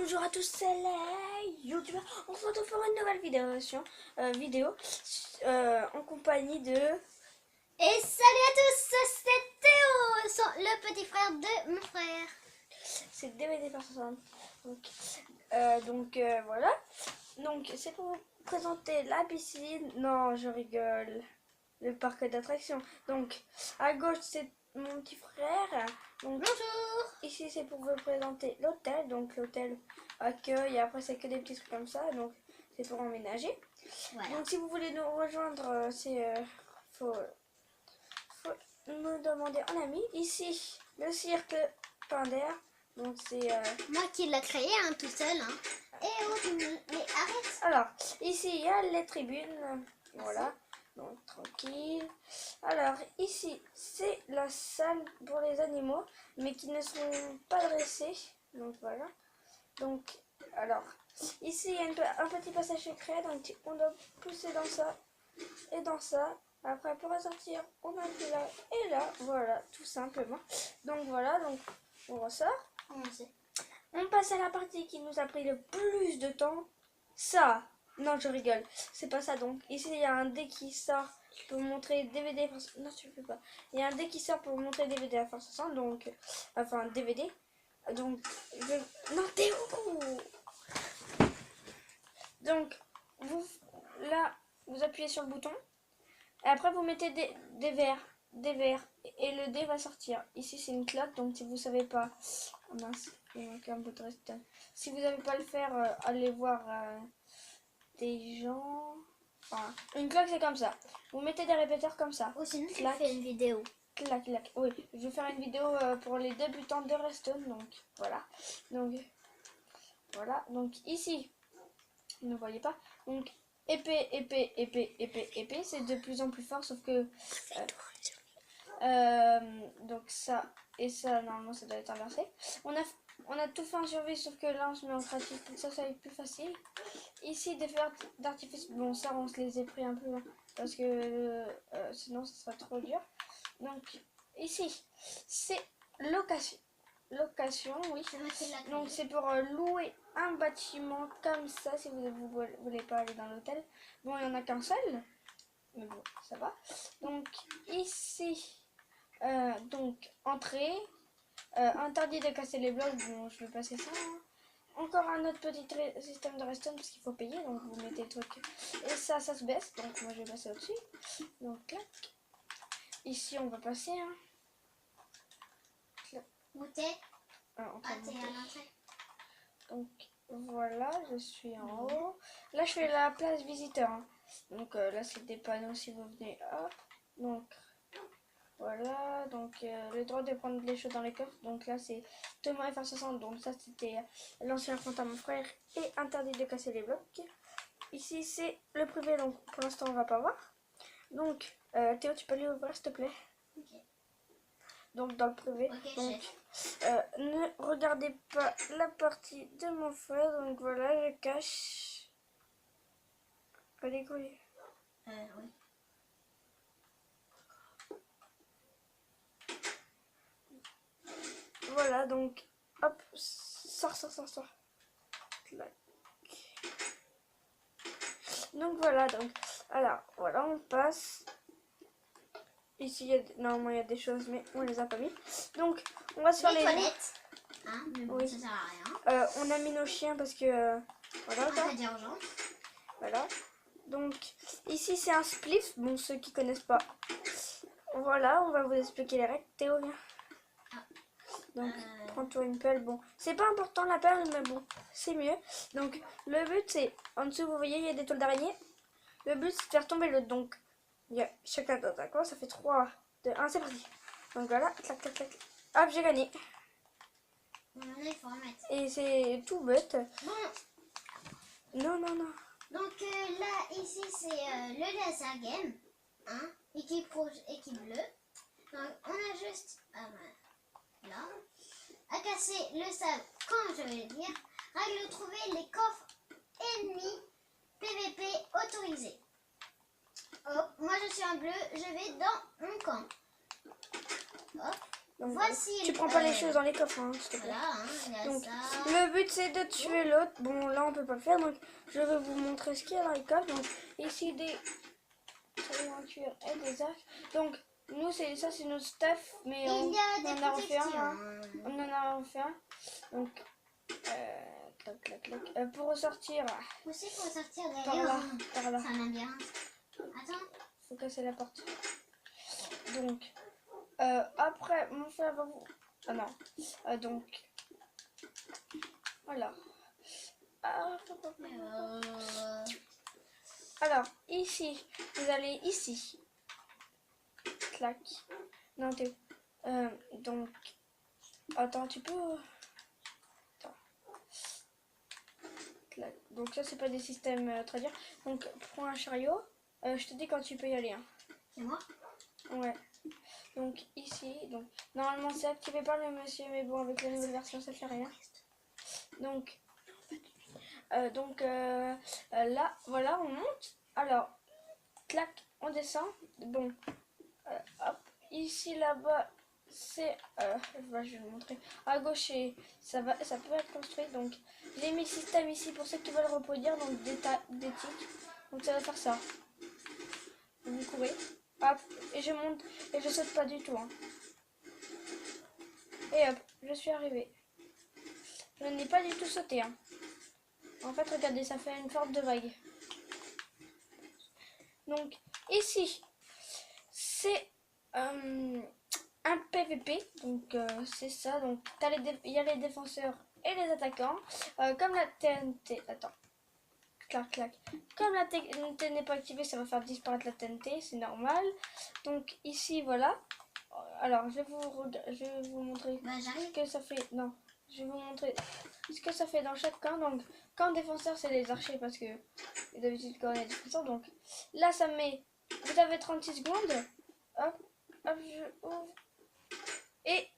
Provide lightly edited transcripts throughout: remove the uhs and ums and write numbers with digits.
Bonjour à tous, c'est les youtubeurs. On se retrouve pour une nouvelle vidéo en compagnie de... Et salut à tous, c'est Théo, le petit frère de mon frère. C'est DVD par 60. Voilà. Donc c'est pour vous présenter la piscine. Non, je rigole. Le parc d'attractions. Donc à gauche c'est mon petit frère. Donc, Bonjour. ici c'est pour vous présenter l'hôtel. Donc l'hôtel accueil. Et après c'est que des petits trucs comme ça. Donc c'est pour emménager. Voilà. Donc si vous voulez nous rejoindre, faut me demander en ami. Ici le cirque Pinder. Donc c'est Moi qui l'ai créé tout seul. Et oh, mais arrête. alors ici il y a les tribunes. Voilà. Donc tranquille. Alors ici c'est la salle pour les animaux mais qui ne sont pas dressés. Donc voilà. Donc alors ici il y a un petit passage secret. Donc on doit pousser dans ça et dans ça. Après pour ressortir on appuie là et là. Voilà tout simplement. Donc voilà. Donc on ressort. On passe à la partie qui nous a pris le plus de temps. Ça. Non, je rigole. C'est pas ça donc. Ici, il y a un dé qui sort pour montrer DVD. Non, tu le fais pas. Il y a un dé qui sort pour montrer DVD à force 60. Donc, enfin, DVD. Donc, non, Théo. Donc, vous appuyez sur le bouton. Et après, vous mettez des verres. Et le dé va sortir. Ici, c'est une cloque. Donc, si vous savez pas... Oh mince, il manque un bout de reste. Si vous savez pas le faire, allez voir des gens... Enfin, une cloque, c'est comme ça. Vous mettez des répéteurs comme ça. Oh, sinon tu Clac, fais une vidéo. clac, clac. Oui, je vais faire une vidéo pour les débutants de Redstone. Donc, voilà. Donc, ici, vous ne voyez pas. Donc, épée, c'est de plus en plus fort, sauf que... donc ça et ça, normalement, ça doit être inversé. On a tout fait en survie, sauf que là, on se met en créatif pour que ça soit plus facile. Ici, des feux d'artifice. Bon, ça, on se les a pris un peu, parce que sinon, ça serait trop dur. Donc, ici, c'est location. Location, oui. Donc, c'est pour louer un bâtiment comme ça, si vous ne voulez pas aller dans l'hôtel. Bon, il n'y en a qu'un seul, mais bon, ça va. Donc, ici... donc, entrée, interdit de casser les blocs, bon je vais passer ça. Encore un autre petit système de redstone parce qu'il faut payer, donc vous mettez le truc. Et ça se baisse, donc moi je vais passer au-dessus. Donc clac. Ici on va passer. Où t'es? On va t'es monter. à l'entrée. Donc voilà, je suis en haut. Là je fais la place visiteur. Donc là c'est des panneaux si vous venez. Hop. Donc voilà, donc le droit de prendre les choses dans les coffres. Donc là c'est Thomas FR60. Donc ça c'était l'ancien compte à mon frère et interdit de casser les blocs. Ici c'est le privé, donc pour l'instant on va pas voir. Donc Théo, tu peux aller ouvrir s'il te plaît. Okay. Donc dans le privé. Okay, donc ne regardez pas la partie de mon frère. Donc voilà, je cache. Allez, couille. Oui. Voilà, donc hop, sors. Clac. Donc voilà, alors voilà, on passe. Ici, normalement il y a des choses, mais on les a pas mis. Donc on va sur les toilettes. Mais bon, oui. ça sert à rien. On a mis nos chiens parce que voilà. Voilà. Donc ici c'est un spliff. Bon, ceux qui connaissent pas. Voilà, on va vous expliquer les règles. Théo, viens. Donc, prends-toi une pelle. Bon, c'est pas important la pelle, mais bon, c'est mieux. Donc, le but, c'est, en dessous, vous voyez, il y a des toiles d'araignée. Le but, c'est de faire tomber l'autre. Donc, il y a chacun d'accord, ça fait 3, 2, 1, c'est parti. Donc voilà, clac, clac, clac. Hop, j'ai gagné. Il faut remettre. Et c'est tout bête. Bon. Non. Donc là, ici, c'est le laser game. Équipe rouge, équipe bleue. Donc, on a juste... là. À casser le sable, comme je vais le dire. Règle trouver les coffres ennemis PVP autorisés. Hop, moi je suis en bleu, je vais dans mon camp. Hop, Donc, Voici. tu prends pas les choses dans les coffres, hein, s'il te plaît. Voilà, hein, il y a Donc, ça. le but c'est de tuer l'autre. Bon, là on peut pas le faire, donc je vais vous montrer ce qu'il y a dans les coffres. Donc, ici des cuir et des arcs. Donc, nous, ça c'est notre stuff, mais Il on y a des en a refait un. protections. Hein. On en a refait un. Donc, clac, clac, clac. Pour ressortir, Où c'est qu'on va sortir par là, derrière? par là. C'est un labyrinthe. Attends. Faut casser la porte. Donc, après, mon frère va vous. Ah non. Donc, voilà. Alors, ici, vous allez ici. Clac. Non, t'es où? Donc, attends, tu peux. Attends. Clac. Donc, ça, c'est pas des systèmes très durs. Donc, prends un chariot. Je te dis quand tu peux y aller. Hein. C'est moi? Ouais. Donc, ici. Donc, normalement, c'est activé par le monsieur, mais bon, avec la nouvelle version, ça fait rien. Donc, là, voilà, on monte. Alors, clac, on descend. Bon, hop, ici, là-bas, c'est, je vais vous montrer. À gauche, ça peut être construit. Donc, j'ai mis système ici pour ceux qui veulent reproduire. Donc, des tics. Donc, ça va faire ça. Vous courez, hop, et je monte et je saute pas du tout. Hein. Et hop, je suis arrivée. Je n'ai pas du tout sauté. Hein. En fait, regardez, ça fait une forme de vague. Donc, ici, c'est un PVP. Donc, c'est ça. Donc, il y a les défenseurs et les attaquants. Comme la TNT. Attends. Clac, clac. Comme la TNT n'est pas activée, ça va faire disparaître la TNT. C'est normal. Donc, ici, voilà. Alors, je vais vous montrer ce que ça fait. Non. Je vais vous montrer ce que ça fait dans chaque camp. Donc, camp défenseur, c'est les archers parce que d'habitude, quand on est défenseur. Donc, là, ça met. Vous avez 36 secondes. Hop, hop, je ouvre. Et.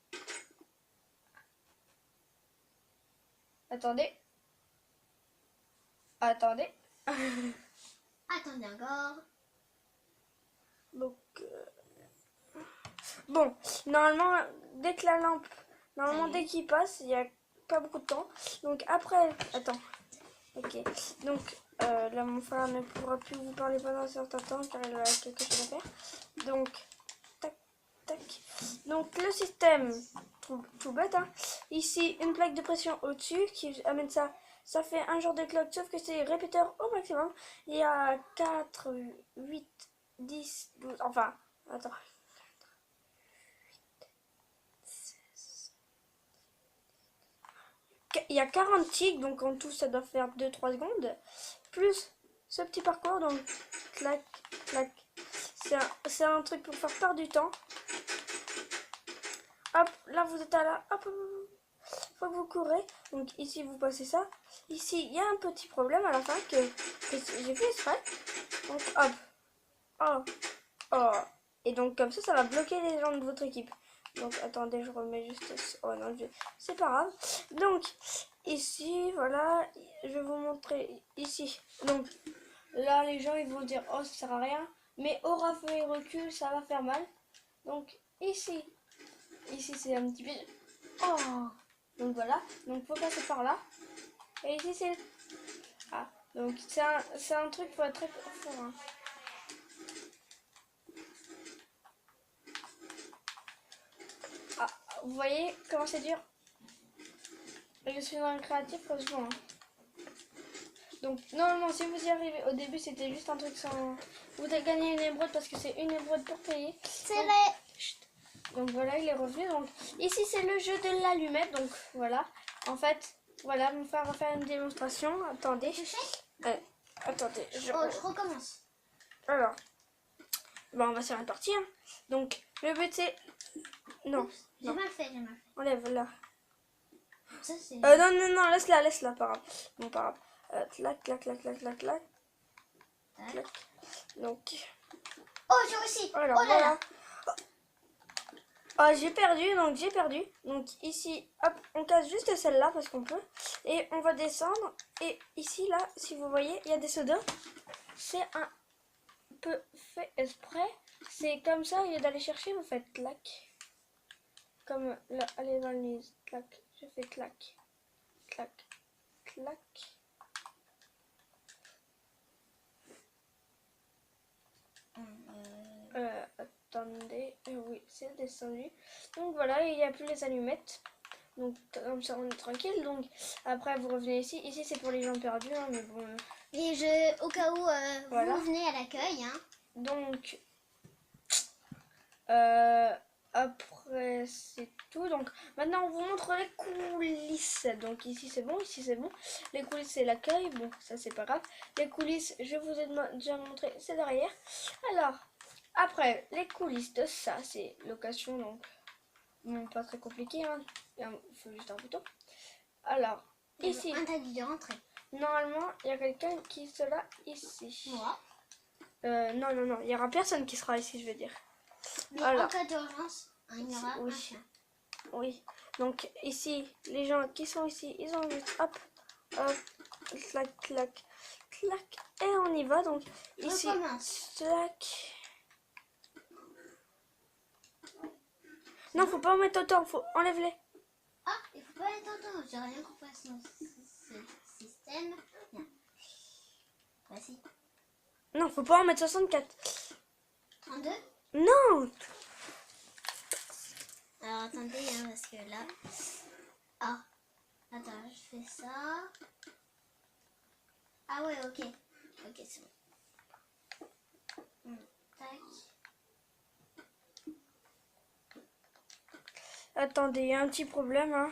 Attendez. Attendez. Attendez encore. Donc. Bon, normalement, dès que la lampe. Normalement, dès qu'il passe, il n'y a pas beaucoup de temps. Donc, après. Attends. Ok. Donc, là, mon frère ne pourra plus vous parler pendant un certain temps car il a quelque chose à faire. Donc, tac, tac. Donc, le système, tout bête, hein. Ici, une plaque de pression au-dessus qui amène ça. Ça fait un genre de clock, sauf que c'est répéteur au maximum. Il y a 4, 8, 10, 12. Enfin, attends. Il y a 40 ticks, donc en tout ça doit faire 2-3 secondes. Plus ce petit parcours, donc clac, clac. C'est un truc pour faire perdre du temps. Hop, là vous êtes à la... Hop, faut que vous courez. Donc ici vous passez ça. Ici il y a un petit problème à la fin que j'ai fait exprès. Donc hop. Oh. Oh. Et donc comme ça va bloquer les gens de votre équipe. Donc attendez, je remets juste... Oh non, c'est pas grave. Donc ici, voilà, je vais vous montrer ici. Donc là, les gens ils vont dire oh ça sert à rien. Mais au rafeu et recul, ça va faire mal. Donc ici c'est un petit peu... Oh. Donc voilà, donc faut passer par là. Et ici c'est... Ah, donc c'est un truc pour être très fort. Hein. Ah, vous voyez comment c'est dur? Je suis dans le créatif, franchement. Hein. Donc, normalement, si vous y arrivez, au début, c'était juste un truc sans... Vous avez gagné une émeraude parce que c'est une émeraude pour payer. C'est vrai. Donc, voilà, il est revenu. Donc, ici, c'est le jeu de l'allumette. Donc, voilà. En fait, voilà, mon frère va faire une démonstration. Attendez. Attendez. Je recommence. Alors, bon, on va faire une partie. Hein. Donc, le but, c'est... Non. J'ai mal fait, j'ai mal fait. Enlève là. Ça, c'est... non, laisse-la, pas grave. Bon, pas grave. Clac, clac, clac, clac, clac, clac. Clac. Donc. Oh, j'ai réussi. Alors, oh là là. Oh, j'ai perdu. Donc ici, hop, on casse juste celle-là parce qu'on peut. Et on va descendre. Et ici, là, si vous voyez, il y a des sodas. C'est un peu fait exprès. C'est comme ça, au lieu d'aller chercher, vous faites clac. comme là, allez dans le mise, clac, je fais clac, clac, clac. Attendez, oui, c'est descendu. Donc voilà, il n'y a plus les allumettes. Donc comme ça, on est tranquille. Donc après, vous revenez ici. Ici, c'est pour les gens perdus, hein, mais bon. Et au cas où voilà. vous venez à l'accueil. Hein. Donc après, c'est tout. Donc maintenant, on vous montre les coulisses. Donc ici, c'est bon. Ici, c'est bon. Les coulisses, c'est l'accueil. Bon, ça, c'est pas grave. Les coulisses, je vous ai déjà montré, c'est derrière. Alors, après, les coulisses de ça, c'est location. Donc, bon, pas très compliqué. Hein. Il faut juste un bouton. Alors, ici, interdit de rentrer. Normalement, il y a quelqu'un qui sera ici. Moi. Non, il n'y aura personne qui sera ici, je veux dire. Mais en cas d'urgence, il y aura un chien. Oui, donc ici, les gens qui sont ici, ils ont juste hop, hop, clac, clac, clac, et on y va. Donc ici, clac. Non, faut pas en mettre autant, faut enlève-les. Ah, il faut pas mettre autant, j'ai rien compris à ce système. Non. Voici. Non, faut pas en mettre 64. 32? Non. Alors attendez, hein, parce que là... Ah, attends, je fais ça. Ah ouais, ok. Ok, c'est bon. Tac. Attendez, il y a un petit problème, hein.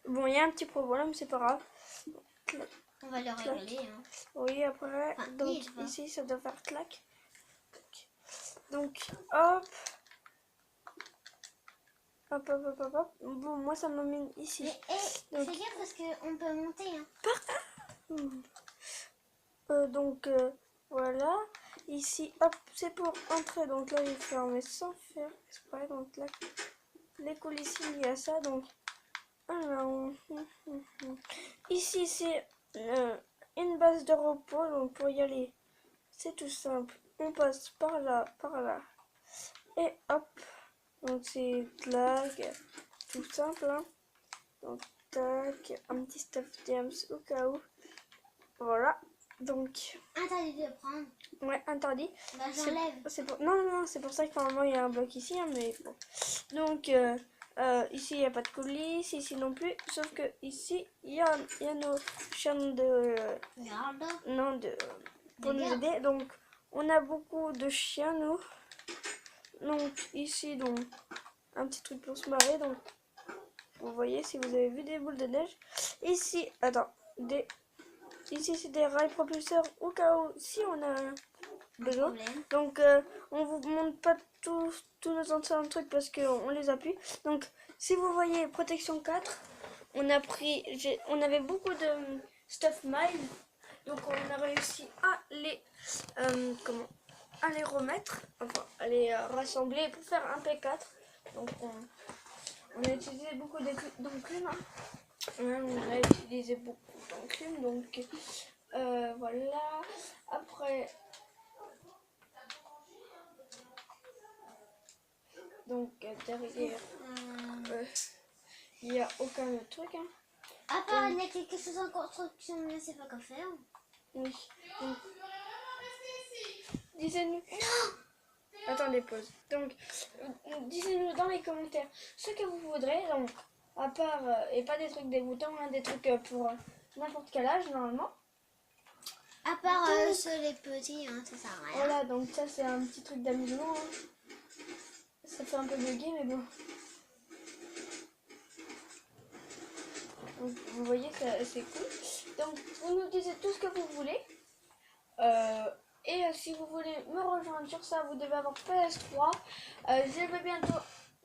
Bon, il y a un petit problème, c'est pas grave. On va le régler. Hein. Oui, après, Enfin, donc ici, ça doit faire clac. Donc, hop. Hop, hop, hop, hop, hop. Bon, moi, ça m'amène ici. Mais fais gaffe parce qu'on peut monter. Hein. Donc, voilà. Ici, hop, c'est pour entrer. Donc là, il est fermé sans faire exprès. Donc là, les coulisses, il y a ça. Donc, alors, ici, c'est une base de repos. Donc, pour y aller, c'est tout simple. On passe par là, et hop. Donc, c'est clac, tout simple. Hein. Donc, tac, un petit stuff jams au cas où. Voilà. Donc, interdit de prendre. Ouais, interdit. Bah, j'enlève. Non, c'est pour ça que normalement il y a un bloc ici, hein, mais bon. Donc, ici il n'y a pas de coulisses, ici non plus, sauf que ici il y a nos chiens de garde. Non, pour nous aider. Donc, on a beaucoup de chiens, nous. Donc, ici, donc, un petit truc pour se marrer. Donc, vous voyez, si vous avez vu des boules de neige. Ici, attends, ici c'est des rails propulseurs au cas où si on a besoin. Donc on vous montre pas tous nos anciens trucs parce qu'on les appuie. Donc si vous voyez protection 4, on avait beaucoup de stuff mine. Donc on a réussi à les à les remettre, enfin à les rassembler pour faire un P4. Donc on a utilisé beaucoup d'enclume. On a utilisé beaucoup d'enclume, donc voilà. Après, donc derrière, il n'y a aucun autre truc. Hein. À part il y a quelque chose en construction, mais c'est pas quoi faire. Oui. Disez-nous. Attendez, pause. Donc, dites-nous dans les commentaires ce que vous voudrez. Donc, à part, et pas des trucs dégoûtants, hein, des trucs pour n'importe quel âge, normalement. À part les petits, hein, ça sert à rien. Voilà, donc ça, c'est un petit truc d'amusement. Hein. Ça fait un peu bugger, mais bon. Donc, vous voyez, c'est cool. Donc, vous nous disiez tout ce que vous voulez. Et si vous voulez me rejoindre sur ça, vous devez avoir PS3. Je vais bientôt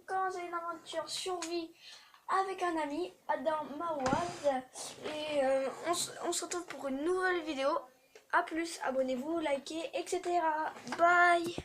commencer une aventure survie avec un ami, Adam Mawaz. Et on se retrouve pour une nouvelle vidéo. A plus, abonnez-vous, likez, etc. Bye!